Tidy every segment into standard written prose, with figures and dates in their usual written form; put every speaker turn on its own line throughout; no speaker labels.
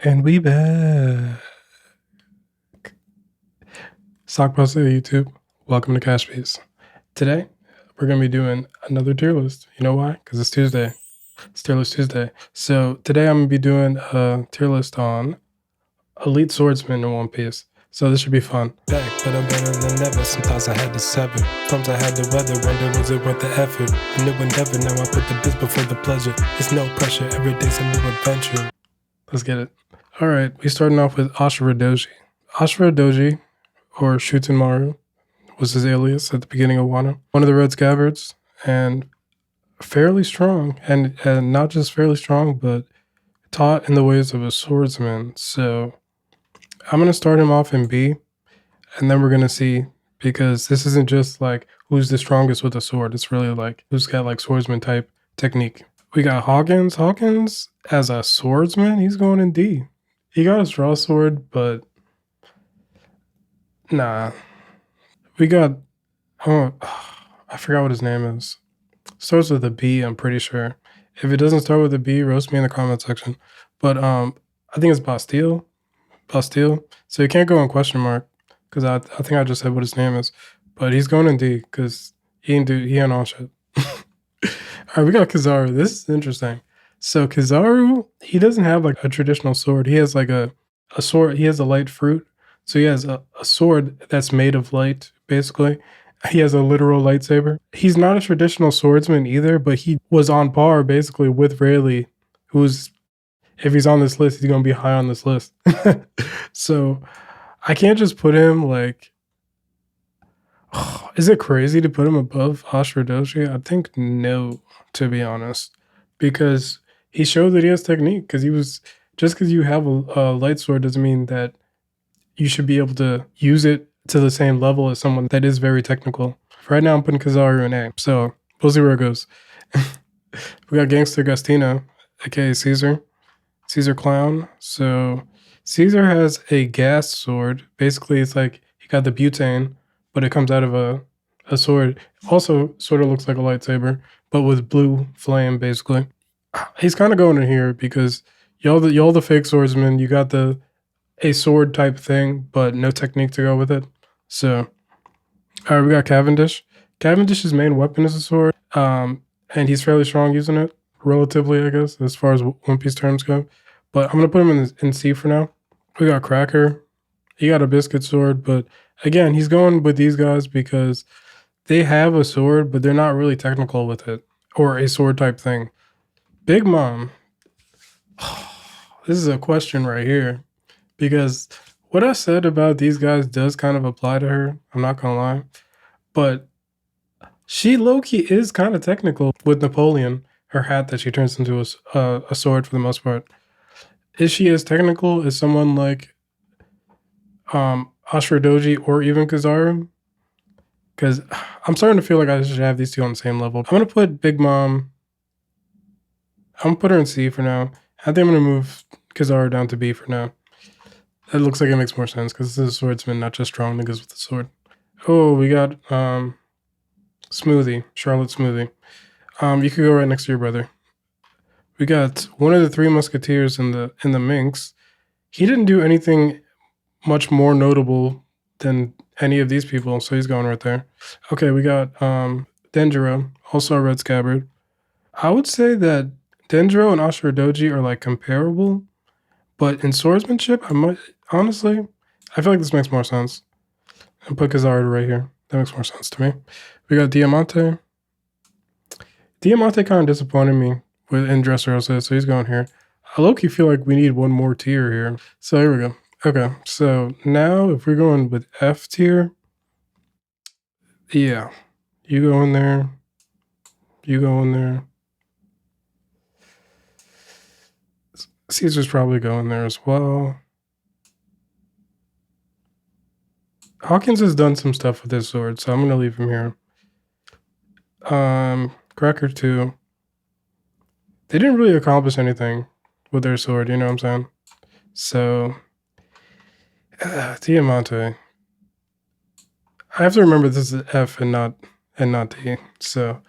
And we back. Sock Post YouTube. Welcome to KashPiece. Today, we're going to be doing another tier list. You know why? Because it's Tuesday. It's tier list Tuesday. So today I'm going to be doing a tier list on Elite Swordsman in One Piece. So this should be fun. Back, but I'm better than ever. Sometimes I had to sever. Sometimes I had the weather. Wonder was it worth the effort? A new endeavor. Now I put the biz before the pleasure. It's no pressure. Every day's a new adventure. Let's get it. All right, we starting off with Ashura Doji. Ashura Doji, or Shutenmaru, was his alias at the beginning of Wano. One of the Red Scabbards, and fairly strong, and not just fairly strong, but taught in the ways of a swordsman. So I'm going to start him off in B, and then we're going to see, because this isn't just like who's the strongest with a sword. It's really like who's got like swordsman type technique. We got Hawkins. Hawkins as a swordsman, he's going in D. He got a straw sword, but nah. We got, oh, I forgot what his name is. Starts with a B, I'm pretty sure. If it doesn't start with a B, roast me in the comment section. But I think it's Bastille. Bastille. So you can't go in question mark, because I think I just said what his name is. But he's going in D, because he ain't all shit. All right, we got Kizaru. This is interesting. So Kizaru, he doesn't have like a traditional sword. He has like a sword. He has a light fruit. So he has a sword that's made of light, basically. He has a literal lightsaber. He's not a traditional swordsman either, but he was on par basically with Rayleigh, who's, if he's on this list, he's going to be high on this list. So I can't just put him like, is it crazy to put him above Ashura Doji? I think no, to be honest, because he showed that he has technique. Because he was, just because you have a light sword doesn't mean that you should be able to use it to the same level as someone that is very technical. Right now, I'm putting Kizaru in A, so we'll see where it goes. We got Gangster Gastino, aka Caesar Clown. So Caesar has a gas sword. Basically, it's like he got the butane, but it comes out of a sword. Also, sort of looks like a lightsaber, but with blue flame, basically. He's kind of going in here because y'all the fake swordsmen, you got a sword type thing, but no technique to go with it. So, all right, we got Cavendish. Cavendish's main weapon is a sword, and he's fairly strong using it, relatively, I guess, as far as One Piece terms go. But I'm gonna put him in C for now. We got Cracker. He got a biscuit sword, but again, he's going with these guys because they have a sword, but they're not really technical with it, or a sword type thing. Big Mom. This is a question right here, because what I said about these guys does kind of apply to her. I'm not gonna lie, but she low-key is kind of technical with Napoleon, her hat that she turns into a sword for the most part. Is she as technical as someone like Ashura Doji or even Kizaru? Because I'm starting to feel like I should have these two on the same level. I'm gonna put Big Mom. I'm gonna put her in C for now. I think I'm gonna move Kizaru down to B for now. That looks like it makes more sense because this is a swordsman, not just strong niggas with a sword. Oh, we got Smoothie, Charlotte Smoothie. You could go right next to your brother. We got one of the three musketeers in the Minx. He didn't do anything much more notable than any of these people, so he's going right there. Okay, we got Denjiro, also a Red Scabbard. I would say that Denjiro and Ashura Doji are like comparable, but in swordsmanship, I might honestly, I feel like this makes more sense. And put Kizaru right here. That makes more sense to me. We got Diamante. Diamante kind of disappointed me in Dressrosa, so he's going here. I low-key feel like we need one more tier here. So here we go. Okay, so now if we're going with F tier, yeah, you go in there, you go in there. Caesar's probably going there as well. Hawkins has done some stuff with his sword, so I'm going to leave him here. Cracker 2. They didn't really accomplish anything with their sword, you know what I'm saying? So, Diamante. I have to remember this is F and not D. So,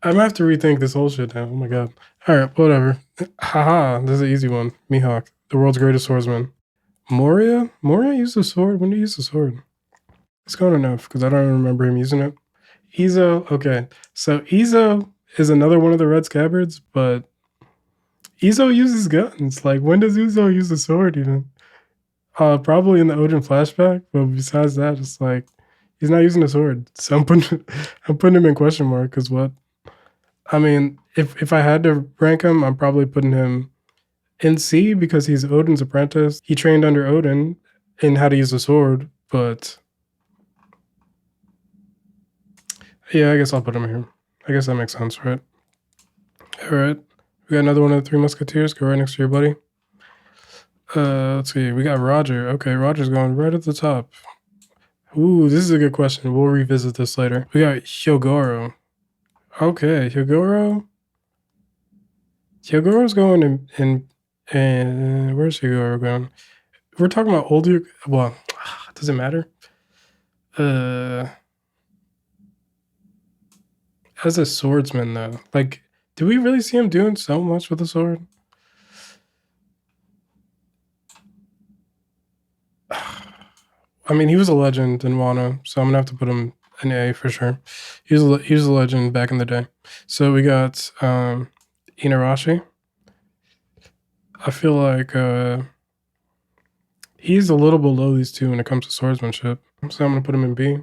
I'm going to have to rethink this whole shit now. Oh my god. Alright, whatever. Haha, this is an easy one. Mihawk. The world's greatest swordsman. Moria? Moria used a sword? When did he use a sword? It's good enough because I don't remember him using it. Izo, okay. So Izo is another one of the red scabbards, but Izo uses guns. Like, when does Izo use a sword even? Probably in the Odin flashback, but besides that, it's like he's not using a sword. So I'm putting him in question mark because what? I mean, if I had to rank him, I'm probably putting him in C because he's Odin's apprentice. He trained under Odin in how to use a sword, but yeah, I guess I'll put him here. I guess that makes sense, right? All right. We got another one of the Three Musketeers. Go right next to your buddy. Let's see. We got Roger. Okay, Roger's going right at the top. Ooh, this is a good question. We'll revisit this later. We got Hyogoro. Okay, Hyogoro. Hyogoro's going in where's Hyogoro going? We're talking about older. Well, does it matter? As a swordsman though, like, do we really see him doing so much with a sword? I mean, he was a legend in Wano, so I'm gonna have to put him an A for sure. He was a legend back in the day. So we got Inarashi. I feel like he's a little below these two when it comes to swordsmanship, so I'm gonna put him in B.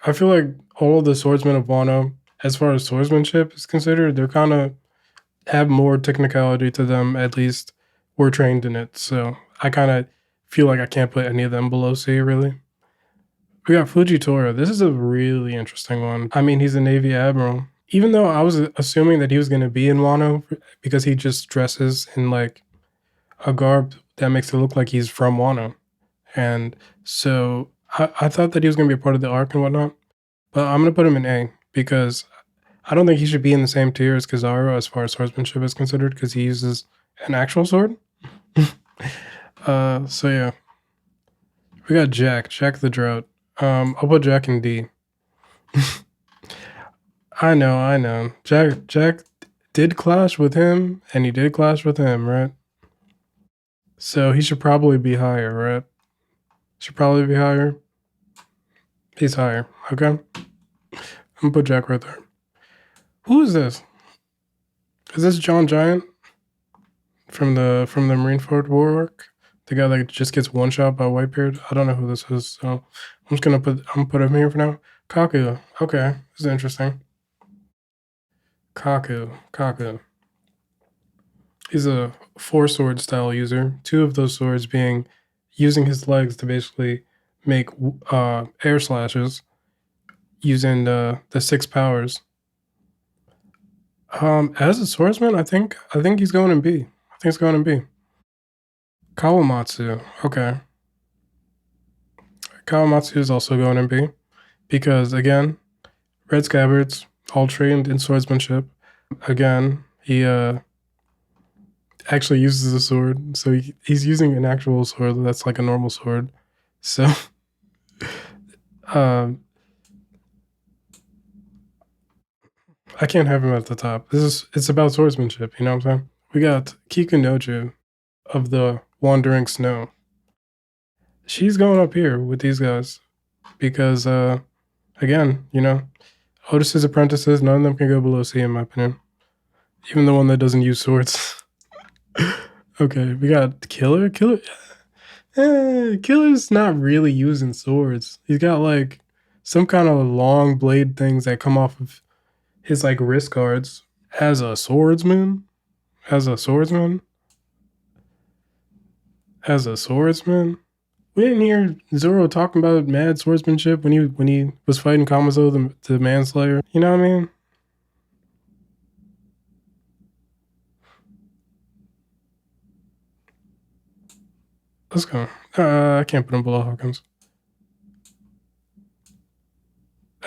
I feel like all of the swordsmen of Wano, as far as swordsmanship is considered, they're kind of have more technicality to them. At least we're trained in it, so I kind of feel like I can't put any of them below C, really. We got Fujitora. This is a really interesting one. I mean, he's a Navy admiral. Even though I was assuming that he was going to be in Wano because he just dresses in like a garb that makes it look like he's from Wano. And so I thought that he was going to be a part of the arc and whatnot. But I'm going to put him in A because I don't think he should be in the same tier as Kizaru as far as swordsmanship is considered because he uses an actual sword. So yeah. We got Jack the Drought. I'll put Jack in D. I know. Jack did clash with him, and he did clash with him, right? So he should probably be higher, right? Should probably be higher. He's higher. Okay. I'm gonna put Jack right there. Who is this? Is this John Giant from the Marineford War arc? The guy that just gets one shot by Whitebeard? I don't know who this is, so I'm gonna put him here for now. Kaku. Okay, this is interesting. Kaku. He's a 4-sword style user. 2 of those swords being using his legs to basically make air slashes using the 6 powers. As a swordsman, I think he's going in B. I think he's going in B. Kawamatsu. Okay. Kawamatsu is also going in B because again, red scabbards, all trained in swordsmanship. Again, he actually uses a sword, so he's using an actual sword that's like a normal sword. So, I can't have him at the top. It's about swordsmanship. You know what I'm saying? We got Kikunoju of the Wandering Snow. She's going up here with these guys because, again, Otis's apprentices, none of them can go below C in my opinion. Even the one that doesn't use swords. Okay, we got Killer. Killer's not really using swords. He's got like some kind of long blade things that come off of his like wrist guards. As a swordsman, we didn't hear Zoro talking about mad swordsmanship when he was fighting Kamazo the manslayer. You know what I mean? Let's go. I can't put him below Hawkins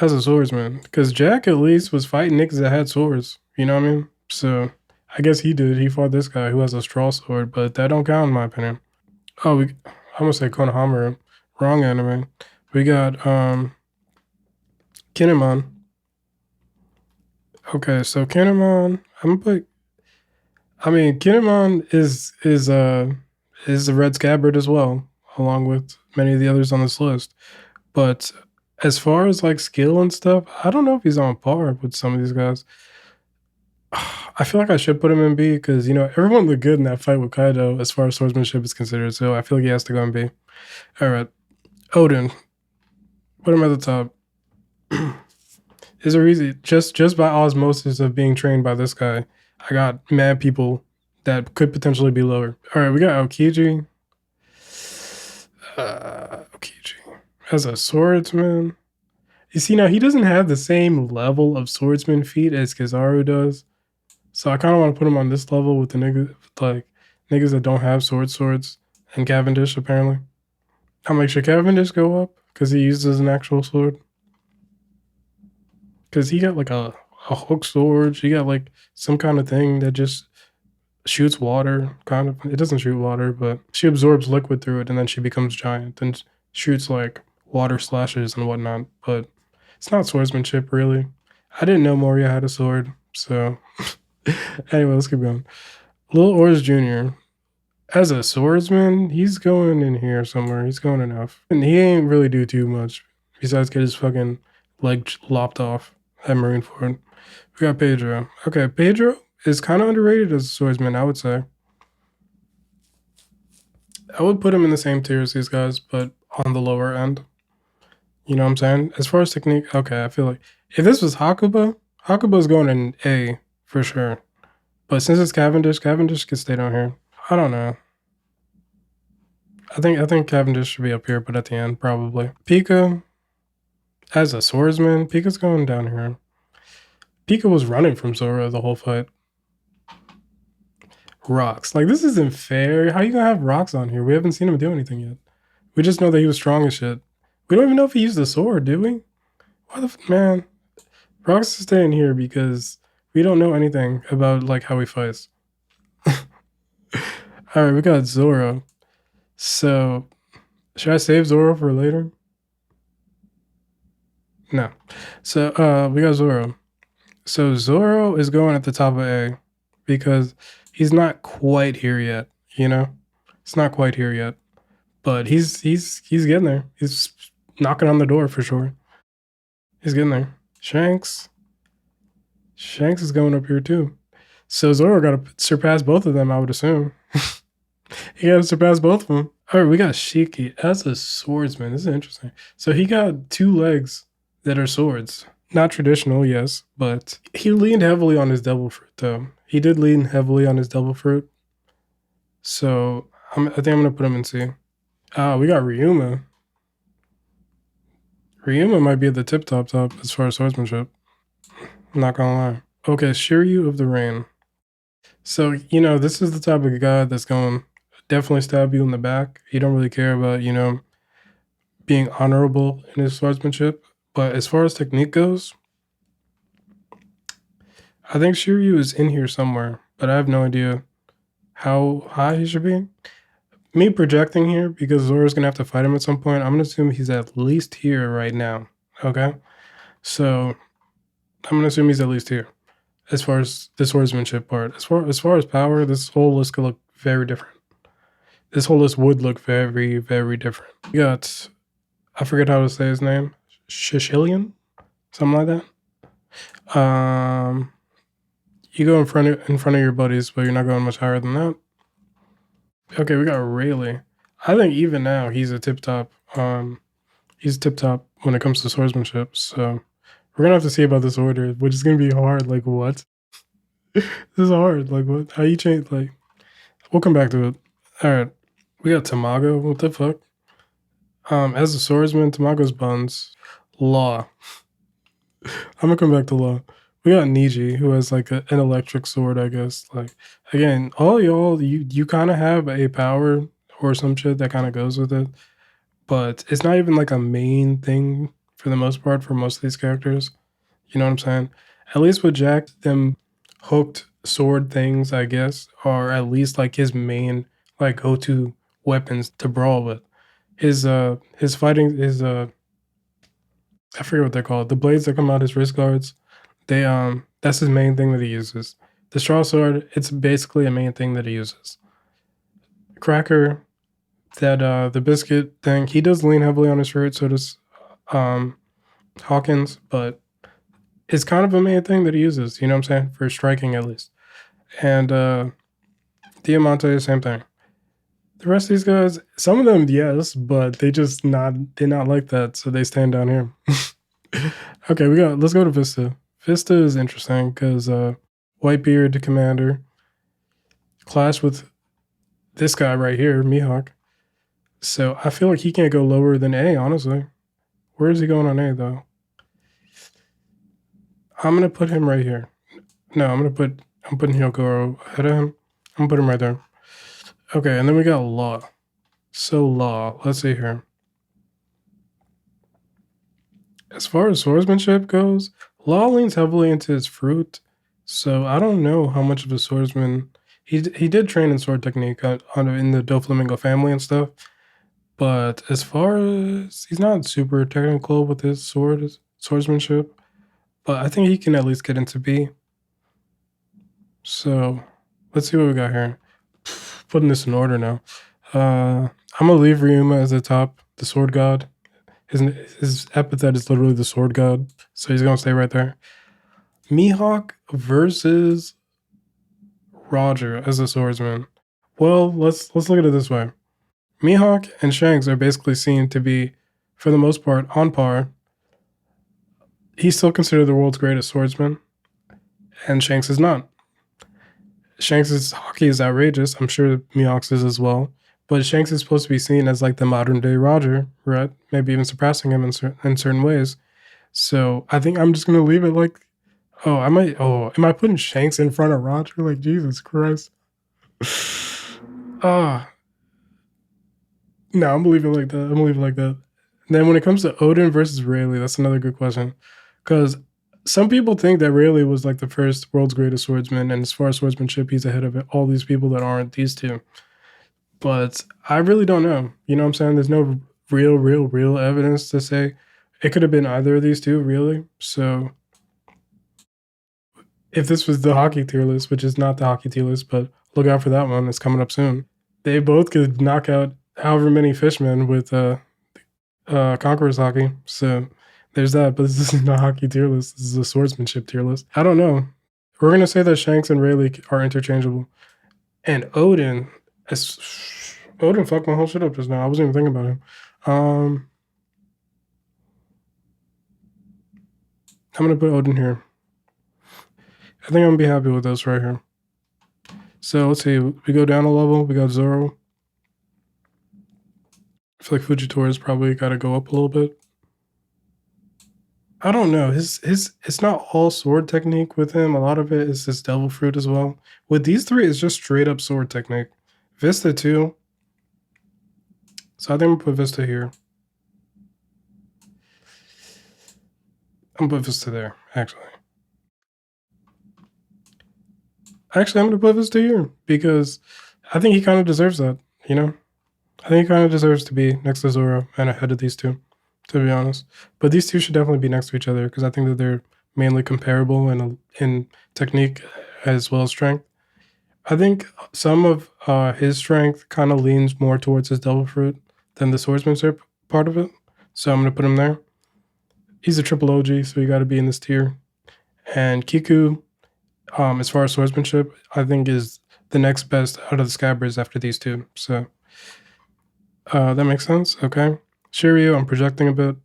as a swordsman because Jack at least was fighting niggas that had swords. You know what I mean? So I guess he did. He fought this guy who has a straw sword, but that don't count in my opinion. Oh, I'm gonna say Konohamaru. Wrong anime. We got Kinemon. Okay, so Kinemon, I'm gonna put. I mean, Kinemon is the red scabbard as well, along with many of the others on this list. But as far as like skill and stuff, I don't know if he's on par with some of these guys. I feel like I should put him in B because, you know, everyone looked good in that fight with Kaido as far as swordsmanship is considered. So I feel like he has to go in B. All right. Odin. Put him at the top. Is there easy? Just by osmosis of being trained by this guy, I got mad people that could potentially be lower. All right, we got Aokiji. Aokiji as a swordsman. You see, now he doesn't have the same level of swordsman feat as Kizaru does. So I kind of want to put him on this level with the niggas that don't have swords, and Cavendish apparently. I'm like, should Cavendish go up because he uses an actual sword? Because he got like a hook sword. She got like some kind of thing that just shoots water. Kind of, it doesn't shoot water, but she absorbs liquid through it, and then she becomes giant and shoots like water slashes and whatnot. But it's not swordsmanship really. I didn't know Moria had a sword, so anyway, let's keep going. Lil Ors Jr. As a swordsman, he's going in here somewhere. He's going enough. And he ain't really do too much besides get his fucking leg lopped off at Marineford. We got Pedro. Okay, Pedro is kind of underrated as a swordsman, I would say. I would put him in the same tier as these guys, but on the lower end. You know what I'm saying? As far as technique, okay, I feel like if this was Hakuba, Hakuba's going in A for sure. But since it's Cavendish, Cavendish can stay down here. I don't know. I think Cavendish should be up here, but at the end probably. Pika as a swordsman, Pika's going down here. Pika was running from Zoro the whole fight. Rocks. Like, this isn't fair. How you gonna have Rocks on here? We haven't seen him do anything yet. We just know that he was strong as shit. We don't even know if he used the sword, did we? Why the man? Rocks is staying here because we don't know anything about like how he fights. Alright, we got Zoro. So should I save Zoro for later? No. So we got Zoro. So Zoro is going at the top of A because he's not quite here yet, you know? It's not quite here yet. But he's getting there. He's knocking on the door for sure. He's getting there. Shanks. Shanks is going up here too. So Zoro gotta surpass both of them, I would assume. He gotta surpass both of them. Alright, we got Shiki as a swordsman. This is interesting. So he got 2 legs that are swords. Not traditional, yes, but he leaned heavily on his devil fruit, though. He did lean heavily on his devil fruit. So I think I'm gonna put him in C. We got Ryuma. Ryuma might be at the top as far as swordsmanship. I'm not gonna lie. Okay, Shiryu of the Rain. So, you know, this is the type of guy that's going to definitely stab you in the back. He don't really care about, you know, being honorable in his swordsmanship. But as far as technique goes, I think Shiryu is in here somewhere, but I have no idea how high he should be. Me projecting here, because Zoro's going to have to fight him at some point, I'm going to assume he's at least here right now, okay? So I'm going to assume he's at least here as far as the swordsmanship part. As far as power, this whole list could look very different. This whole list would look very, very different. We got, I forget how to say his name, Shishilian? Something like that. You go in front of your buddies, but you're not going much higher than that. Okay, we got Rayleigh. I think even now he's a tip top. He's tip top when it comes to swordsmanship. So we're gonna have to see about this order, which is gonna be hard. Like what? This is hard. Like what? How you change? Like we'll come back to it. All right, we got Tamago. What the fuck? As a swordsman, Tamago's buns. Law. I'm gonna come back to Law. We got Niji, who has like an electric sword, I guess. Like again, all y'all, you kind of have a power or some shit that kind of goes with it, but it's not even like a main thing for the most part for most of these characters. You know what I'm saying? At least with Jack, them hooked sword things, I guess, are at least like his main like go-to weapons to brawl with. His fighting is I forget what they're called. The blades that come out his wrist guards. They that's his main thing that he uses. The straw sword, it's basically a main thing that he uses. Cracker, that the biscuit thing, he does lean heavily on his fruit, so does um Hawkins, but it's kind of a main thing that he uses, you know what I'm saying? For striking at least. And Diamante, same thing. The rest of these guys, some of them, yes, but they not like that, so they stand down here. Okay, let's go to Vista. Vista is interesting because Whitebeard commander clash with this guy right here, Mihawk. So I feel like he can't go lower than A, honestly. Where is he going on A though? I'm gonna put him right here. No, I'm putting Hyokoro ahead of him. I'm gonna put him right there. Okay, and then we got Law. So Law, let's see here. As far as swordsmanship goes, Law leans heavily into his fruit, so I don't know how much of a swordsman he did train in sword technique in the Doflamingo family and stuff. But as far as he's not super technical with his swordsmanship, but I think he can at least get into B. So let's see what we got here. Putting this in order now. I'm gonna leave Ryuma as the top, the sword god. His epithet is literally the sword god, so he's gonna stay right there. Mihawk versus Roger as a swordsman. Well, let's look at it this way. Mihawk and Shanks are basically seen to be, for the most part, on par. He's still considered the world's greatest swordsman, and Shanks is not. Shanks' hockey is outrageous. I'm sure Mihawk's is as well. But Shanks is supposed to be seen as like the modern day Roger, right? Maybe even surpassing him in certain ways. So I think I'm just gonna leave it like, oh, I might. Oh, am I putting Shanks in front of Roger? Like Jesus Christ. Ah, no, I'm gonna leave it like that. I'm gonna leave it like that. And then when it comes to Odin versus Rayleigh, that's another good question, because some people think that Rayleigh was like the first world's greatest swordsman, and as far as swordsmanship, he's ahead of all these people that aren't these two. But I really don't know. You know what I'm saying? There's no real evidence to say it could have been either of these two, really. So if this was the hockey tier list, which is not the hockey tier list, but look out for that one, it's coming up soon. They both could knock out however many fishmen with Conqueror's hockey. So there's that, but this isn't a hockey tier list. This is a swordsmanship tier list. I don't know. We're gonna say that Shanks and Rayleigh are interchangeable, and Odin, as Odin fucked my whole shit up just now. I wasn't even thinking about him. I'm gonna put Odin here. I think I'm gonna be happy with this right here. So let's see. We go down a level. We got Zoro. I feel like Fujitori's probably got to go up a little bit. I don't know. His it's not all sword technique with him. A lot of it is his devil fruit as well. With these three, it's just straight up sword technique. Vista too. So I think I'm gonna put Vista here. I'm gonna put Vista there, actually. Actually, I'm gonna put Vista here because I think he kind of deserves that, you know? I think he kind of deserves to be next to Zoro and ahead of these two, to be honest. But these two should definitely be next to each other because I think that they're mainly comparable in technique as well as strength. I think some of his strength kind of leans more towards his devil fruit than the swordsmanship part of it. So I'm gonna put him there. He's a triple OG, so he got to be in this tier. And Kiku, as far as swordsmanship, I think is the next best out of the scabbards after these two. So that makes sense. Okay. Shiryu, I'm projecting a bit.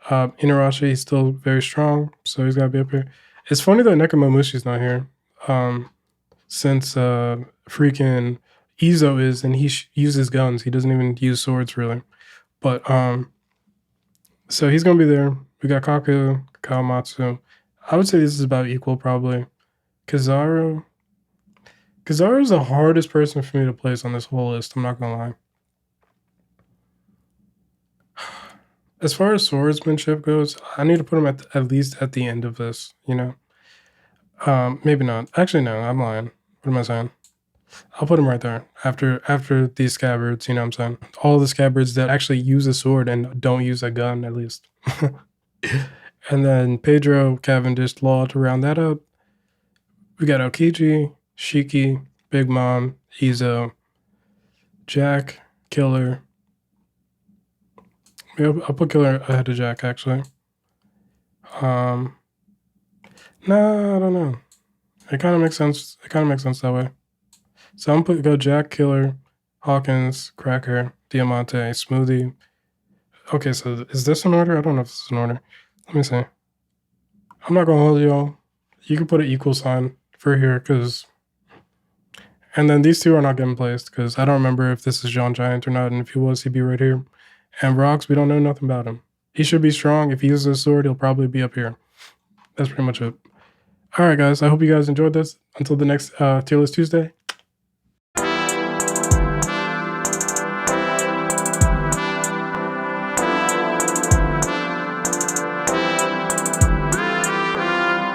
Inarashi, he's still very strong, so he's got to be up here. It's funny that Nekomamushi's not here, since freaking Izo is, and he uses guns. He doesn't even use swords, really. But so he's going to be there. We got Kaku, Kawamatsu. I would say this is about equal, probably. Kizaru's the hardest person for me to place on this whole list, I'm not going to lie. As far as swordsmanship goes, I need to put him at least at the end of this, you know? Maybe not. Actually, no, I'm lying. What am I saying? I'll put him right there after these scabbards, you know what I'm saying? All the scabbards that actually use a sword and don't use a gun, at least. And then Pedro, Cavendish, Law to round that up. We got Aokiji, Shiki, Big Mom, Izo, Jack, Killer. Maybe I'll put Killer ahead of Jack, actually. No, I don't know. It kind of makes sense. It kind of makes sense that way. So I'm gonna go Jack, Killer, Hawkins, Cracker, Diamante, Smoothie. Okay, so is this in order? I don't know if this is in order. Let me see. I'm not gonna hold y'all. You can put an equal sign for here, because, and then these two are not getting placed because I don't remember if this is John Giant or not, and if he was, he'd be right here. And Rocks, we don't know nothing about him. He should be strong. If he uses a sword, he'll probably be up here. That's pretty much it. All right, guys. I hope you guys enjoyed this. Until the next Tier List Tuesday.